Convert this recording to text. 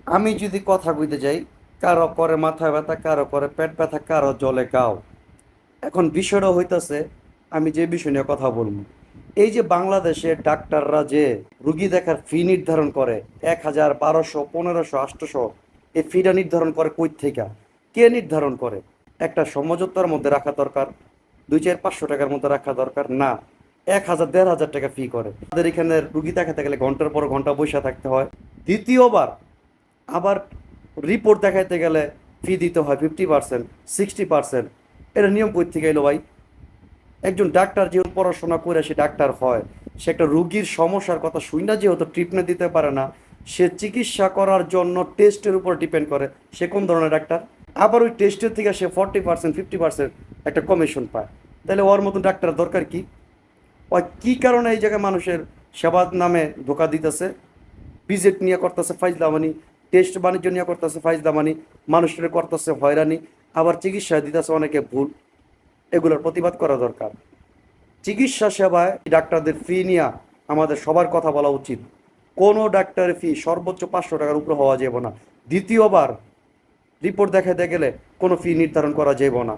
আমি যদি কথা কইতে যাই, কারো করে মাথা ব্যথা, কারো করে পেট ব্যথা, কারো জলে গাও। এখন বিষয়টা হইতাছে, আমি যে বিষয় নিয়ে কথা বলবো, এই যে বাংলাদেশে ডাক্তাররা যে রুগী দেখার ফি নির্ধারণ করে 1,000, 1200, 1500, 800, এই ফিটা নির্ধারণ করে কই থেকে? কে নির্ধারণ করে? একটা সমঝোতার মধ্যে রাখা দরকার, 200-500 টাকার মধ্যে রাখা দরকার না, 1,000, 1,500 টাকা ফি করে। আমাদের এখানে রুগী দেখাতে গেলে ঘন্টার পর ঘন্টা বসে থাকতে হয়। দ্বিতীয়বার আবার রিপোর্ট দেখাইতে গেলে ফি দিতে হয় 50%, 60%। এটা নিয়ম কই থেকে এলো ভাই? একজন ডাক্তার যেহেতু পড়াশোনা করে সে ডাক্তার হয়, সে একটা রুগীর সমস্যার কথা শুই না, যেহেতু ট্রিটমেন্ট দিতে পারে না, সে চিকিৎসা করার জন্য টেস্টের উপর ডিপেন্ড করে সে কোন ধরনের ডাক্তার। আবার ওই টেস্টের থেকে সে 40%, 50% একটা কমিশন পায়। তাহলে ওর মতন ডাক্তার দরকার কি? ওই কি কারণে এই জায়গায় মানুষের সেবার নামে ধোকা দিতেছে? ভিজিট নিয়ে করতেছে ফাইজলামানি, টেস্ট বাণিজ্য নিয়ে করতেছে ফাইজলামানি, মানুষের করতেছে হয়রানি, আবার চিকিৎসা দিতেছে অনেকে ভুল। এগুলোর প্রতিবাদ করা দরকার। চিকিৎসা সেবায় ডাক্তারদের ফি নিয়ে আমাদের সবার কথা বলা উচিত। কোনো ডাক্তারের ফি সর্বোচ্চ 500 টাকার উপরে হওয়া যাবে না। দ্বিতীয়বার রিপোর্ট দেখাতে গেলে কোনো ফি নির্ধারণ করা যাবে না।